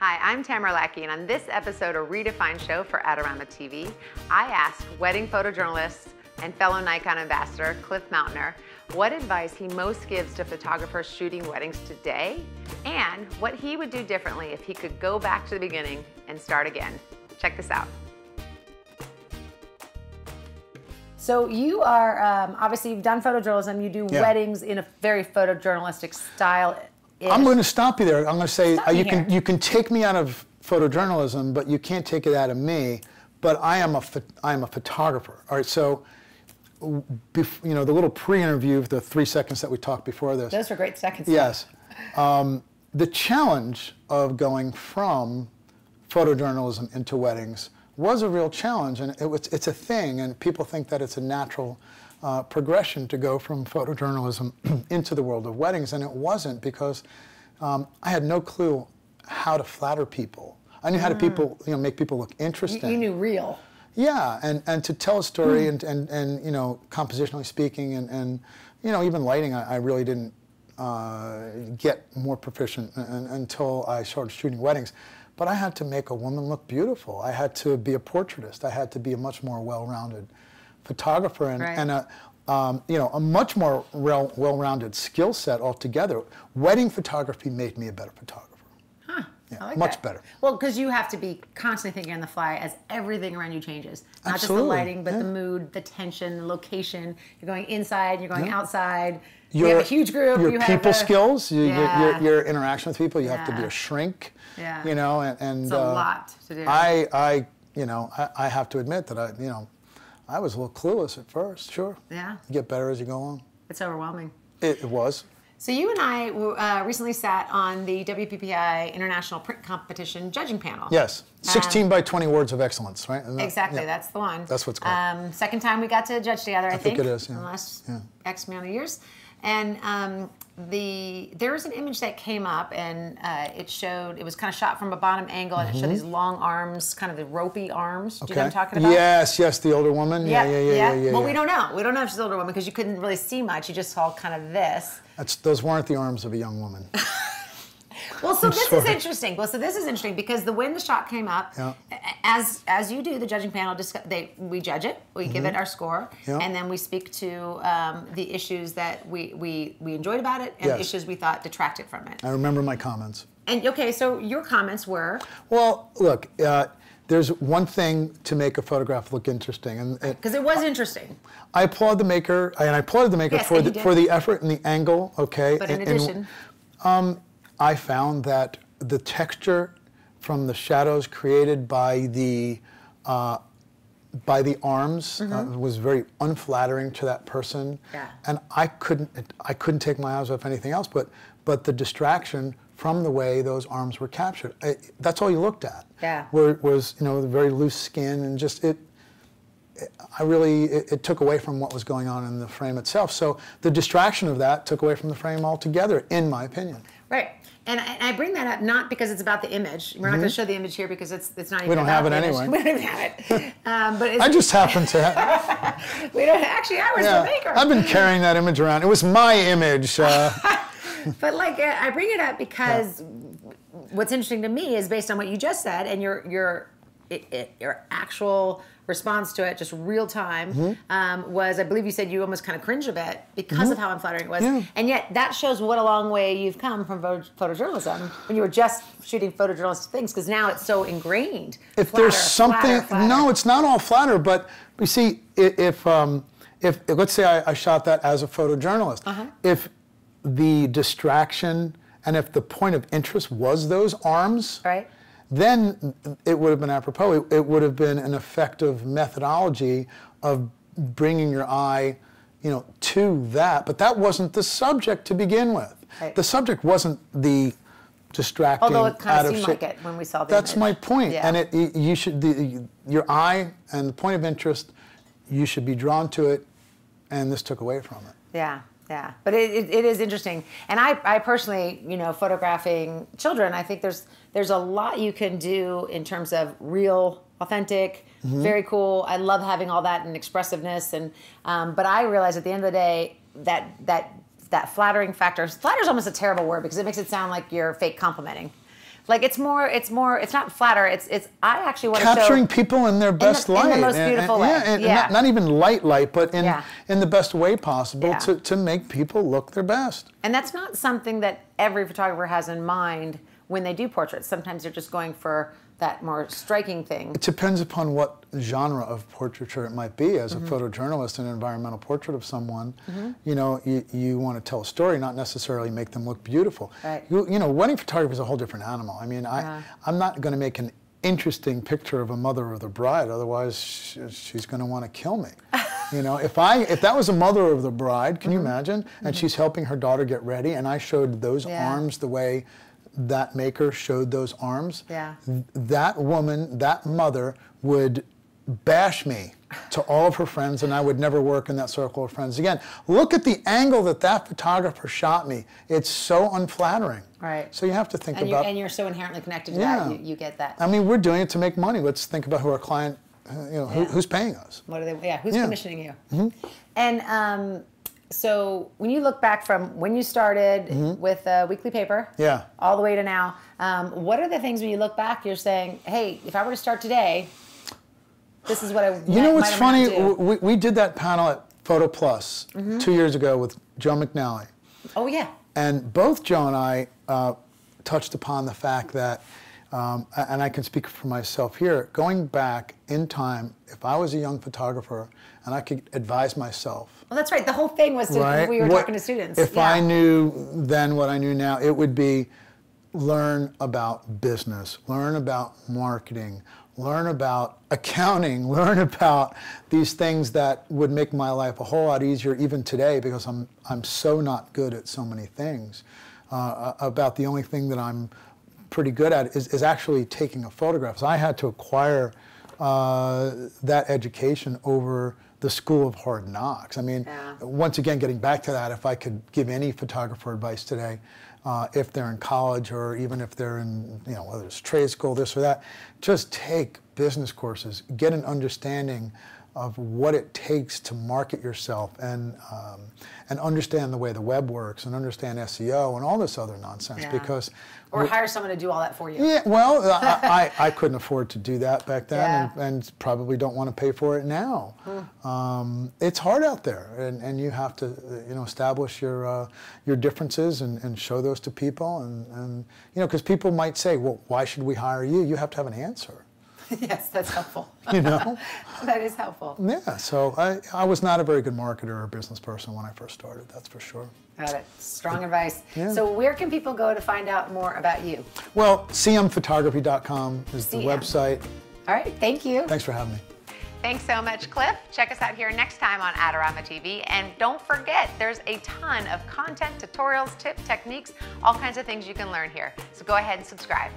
Hi, I'm Tamara Lackey, and on this episode of ReDefine show for Adorama TV, I asked wedding photojournalist and fellow Nikon ambassador, Cliff Mautner, what advice he most gives to photographers shooting weddings today, and what he would do differently if he could go back to the beginning and start again. Check this out. So you are, obviously you've done photojournalism, you do weddings in a very photojournalistic style. I'm going to stop you there. I'm going to say you can take me out of photojournalism, but you can't take it out of me. But I am a photographer. All right, so you know, the little pre-interview, the 3 seconds that we talked before this. Those were great seconds. Yes. The challenge of going from photojournalism into weddings was a real challenge, and it's a thing, and people think that it's a natural progression to go from photojournalism into the world of weddings, and it wasn't, because I had no clue how to flatter people. I knew how to make people look interesting. You knew real. Yeah, and to tell a story and you know, compositionally speaking and you know, even lighting, I really didn't get more proficient until I started shooting weddings. But I had to make a woman look beautiful. I had to be a portraitist. I had to be a much more well-rounded photographer and you know, a much more well-rounded skill set altogether. Wedding photography made me a better photographer. Huh. Yeah, I like much that. better. Well, because you have to be constantly thinking on the fly as everything around you changes. Not Absolutely. just the lighting, but the mood, the tension, the location. You're going inside, you're going outside. You Your, have a huge group. Your people skills, your interaction with people. You have to be a shrink. Yeah. You know, and it's a lot to do. You know, I have to admit that I was a little clueless at first. Sure. Yeah. You get better as you go on. It's overwhelming. It was. So you and I recently sat on the WPPI International Print Competition judging panel. Yes, 16 by 20 words of excellence, right? Exactly, that's the one. That's what's called. Second time we got to judge together, I think. It is, yeah. In the last X amount of years. And there was an image that came up, and it was kind of shot from a bottom angle, and it showed these long arms, kind of the ropey arms. Do you know what I'm talking about? Yes, the older woman. Yeah. Well, we don't know. We don't know if she's the older woman because you couldn't really see much. You just saw kind of this. Those weren't the arms of a young woman. Well, so this is interesting. Well, so this is interesting because when the shot came up, as you do, the judging panel, we judge it, we give it our score, and then we speak to the issues that we enjoyed about it and the issues we thought detracted from it. I remember my comments. And okay, so your comments were? Well, look, there's one thing to make a photograph look interesting, because it was interesting. I applaud the maker, and I applauded the maker for the effort and the angle. Okay, but in addition, I found that the texture from the shadows created by the arms was very unflattering to that person, and I couldn't take my eyes off anything else. But the distraction from the way those arms were captured, that's all you looked at. Yeah, was you know, the very loose skin, and just it took away from what was going on in the frame itself. So the distraction of that took away from the frame altogether, in my opinion. Right. And I bring that up not because it's about the image. We're not going to show the image here because it's not even. We don't have it anyway. We don't even have it. But it's, I just happen to have. We don't actually. I was the maker. I've been carrying that image around. It was my image. But like I bring it up because what's interesting to me is based on what you just said and your actual response to it, just real time, was, I believe you said you almost kind of cringed a bit because of how unflattering it was. Yeah. And yet that shows what a long way you've come from photojournalism when you were just shooting photojournalistic things, because now it's so ingrained. If there's something, no, it's not all flatter, but you see, if let's say I shot that as a photojournalist, if the distraction and if the point of interest was those arms, then it would have been apropos. It would have been an effective methodology of bringing your eye, you know, to that. But that wasn't the subject to begin with. The subject wasn't the distracting. Although it kind of seemed like it when we saw the That's image. my point. And you should your eye and the point of interest, you should be drawn to it, and this took away from it. Yeah. Yeah, but it is interesting, and I personally, you know, photographing children, I think there's a lot you can do in terms of real, authentic, very cool. I love having all that and expressiveness, and but I realize at the end of the day that flattering factor. Flatter is almost a terrible word because it makes it sound like you're fake complimenting. Like it's not flatter. It's I actually want to capturing people in their best light, in the most beautiful way. And not even light, but in the best way possible to make people look their best. And that's not something that every photographer has in mind when they do portraits. Sometimes they're just going for that more striking thing. It depends upon what genre of portraiture it might be. As a photojournalist, an environmental portrait of someone, you know, you want to tell a story, not necessarily make them look beautiful. Right. You know, wedding photography is a whole different animal. I mean, I'm not going to make an interesting picture of a mother of the bride, otherwise she's going to want to kill me. You know, if that was a mother of the bride, can you imagine? And she's helping her daughter get ready, and I showed those arms the way that maker showed those arms, that woman, that mother would bash me to all of her friends, and I would never work in that circle of friends again. Look at the angle that photographer shot me. It's so unflattering. Right. So you have to think about... And you're so inherently connected to that, you get that. I mean, we're doing it to make money. Let's think about who our client, you know, who's paying us. What are they, who's commissioning you? And so when you look back from when you started with a weekly paper all the way to now, what are the things when you look back you're saying, hey, if I were to start today, this is what I You know what's funny? We did that panel at Photo Plus 2 years ago with Joe McNally. Oh, yeah. And both Joe and I touched upon the fact that, and I can speak for myself here, going back in time, if I was a young photographer and I could advise myself. Well, that's right. The whole thing was we were talking to students. If I knew then what I knew now, it would be learn about business, learn about marketing, learn about accounting, learn about these things that would make my life a whole lot easier even today, because I'm so not good at so many things. About the only thing that I'm pretty good at is actually taking a photograph. So I had to acquire that education over the school of hard knocks. I mean, once again, getting back to that, if I could give any photographer advice today, if they're in college or even if they're in, you know, whether it's trade school, this or that, just take business courses, get an understanding of what it takes to market yourself, and understand the way the web works, and understand SEO and all this other nonsense. Because or hire someone to do all that for you. Yeah, well, I couldn't afford to do that back then, and probably don't want to pay for it now. It's hard out there, and you have to, you know, establish your differences and show those to people, and you know, because people might say, well, why should we hire you? You have to have an answer. Yes, that's helpful. You know? That is helpful. Yeah, so I was not a very good marketer or business person when I first started, that's for sure. Got it. Strong advice. So where can people go to find out more about you? Well, cmphotography.com is the website. All right, thank you. Thanks for having me. Thanks so much, Cliff. Check us out here next time on Adorama TV. And don't forget, there's a ton of content, tutorials, tips, techniques, all kinds of things you can learn here. So go ahead and subscribe.